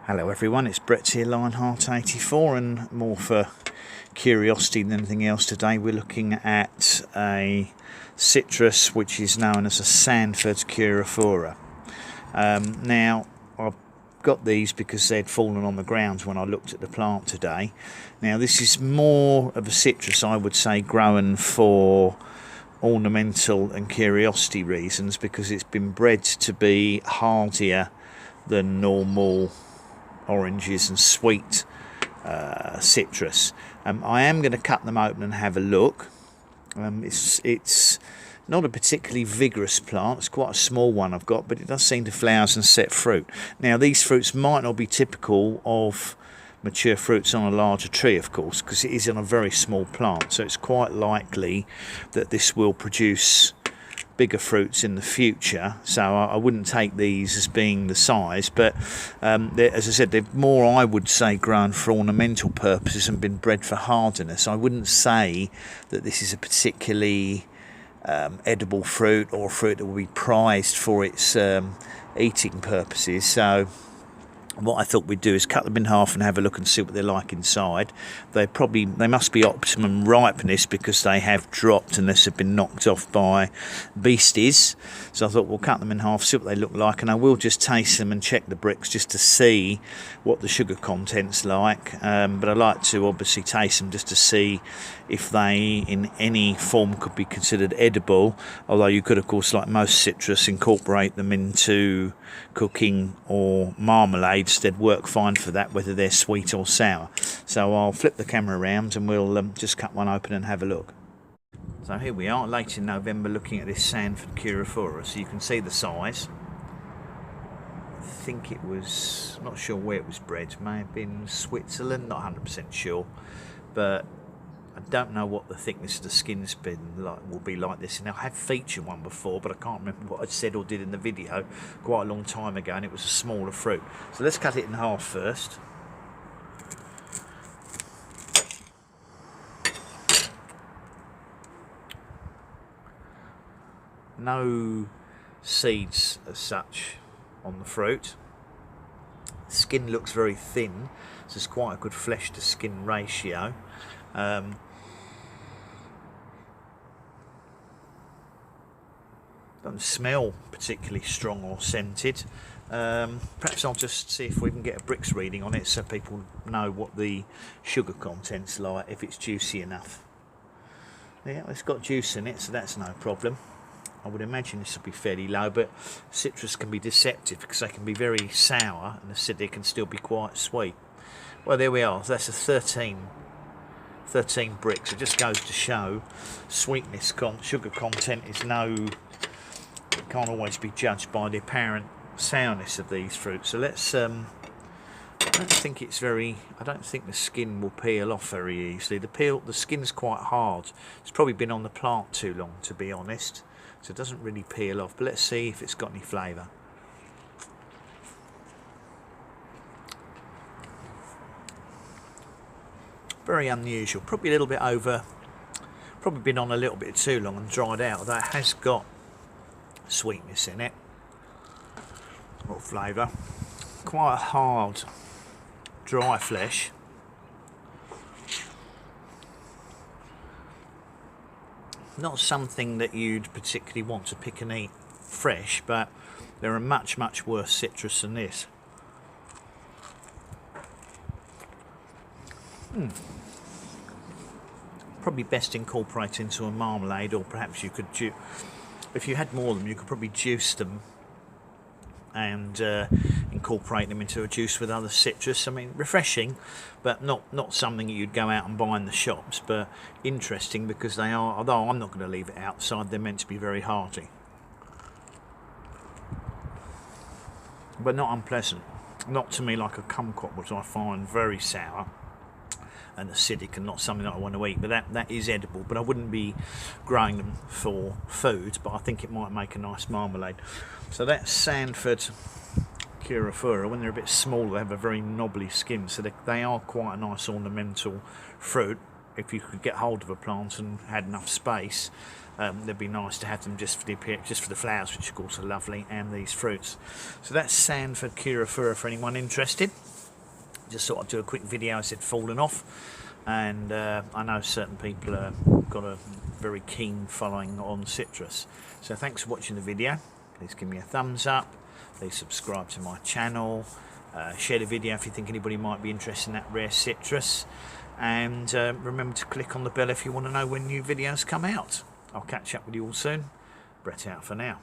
Hello everyone, it's Brett here, Lionheart84, and more for curiosity than anything else today. We're looking at a citrus which is known as a Sanford Curafora. Now, I've got these because they'd fallen on the ground when I looked at the plant today. Now, this is more of a citrus, I would say, grown for ornamental and curiosity reasons, because it's been bred to be hardier than normal oranges and sweet citrus. I am going to cut them open and have a look. It's not a particularly vigorous plant. It's quite a small one I've got, but it does seem to flower and set fruit. Now, these fruits might not be typical of mature fruits on a larger tree, of course, because it is on a very small plant, so it's quite likely that this will produce bigger fruits in the future. So I wouldn't take these as being the size, but as I said, they're more, I would say, grown for ornamental purposes and been bred for hardiness. I wouldn't say that this is a particularly edible fruit or fruit that will be prized for its eating purposes. So what I thought we'd do is cut them in half and have a look and see what they're like inside. They must be optimum ripeness, because they have dropped unless they've been knocked off by beasties. So I thought we'll cut them in half, see what they look like, and I will just taste them and check the bricks just to see what the sugar content's like. But I like to obviously taste them just to see if they in any form could be considered edible, although you could, of course, like most citrus, incorporate them into cooking or marmalades. They'd work fine for that, whether they're sweet or sour. So I'll flip the camera around and we'll just cut one open and have a look. So here we are, late in November, looking at this Sanford Curafora. So you can see the size. I think it was, I'm not sure where it was bred, may have been Switzerland, not 100% sure, but I don't know what the thickness of the skin's been like, will be like this. And I have featured one before, but I can't remember what I said or did in the video quite a long time ago, and it was a smaller fruit. So let's cut it in half first. No seeds as such on the fruit. The skin looks very thin, so it's quite a good flesh to skin ratio. Doesn't smell particularly strong or scented. Perhaps I'll just see if we can get a bricks reading on it so people know what the sugar content's like, if it's juicy enough. Yeah, it's got juice in it, so that's no problem. I would imagine this will be fairly low, but citrus can be deceptive because they can be very sour and acidic and still be quite sweet. Well, there we are. So that's a 13 bricks. It just goes to show sweetness, sugar content is it can't always be judged by the apparent sourness of these fruits. So let's I don't think the skin will peel off very easily. The skin's quite hard. It's probably been on the plant too long, to be honest, so it doesn't really peel off. But let's see if it's got any flavour. Very unusual, probably a little bit probably been on a little bit too long and dried out, although it has got sweetness in it, or flavour. Quite a hard, dry flesh. Not something that you'd particularly want to pick and eat fresh, but there are much worse citrus than this. Probably best incorporate into a marmalade, or perhaps you could if you had more of them, you could probably juice them and incorporate them into a juice with other citrus. I mean, refreshing, but not something you'd go out and buy in the shops, but interesting because they are, although I'm not going to leave it outside, they're meant to be very hearty. But not unpleasant. Not to me like a kumquat, which I find very sour and acidic and not something that I want to eat, but that is edible. But I wouldn't be growing them for food, but I think it might make a nice marmalade. So that's Sanford Curafora. When they're a bit small, they have a very knobbly skin, so they are quite a nice ornamental fruit. If you could get hold of a plant and had enough space, they'd be nice to have them just for the flowers, which of course are lovely, and these fruits. So that's Sanford Curafora for anyone interested. Just thought I'd do a quick video as it fallen off, and I know certain people have got a very keen following on citrus. So thanks for watching the video. Please give me a thumbs up, please subscribe to my channel, share the video if you think anybody might be interested in that rare citrus, and remember to click on the bell if you want to know when new videos come out. I'll catch up with you all soon. Brett out for now.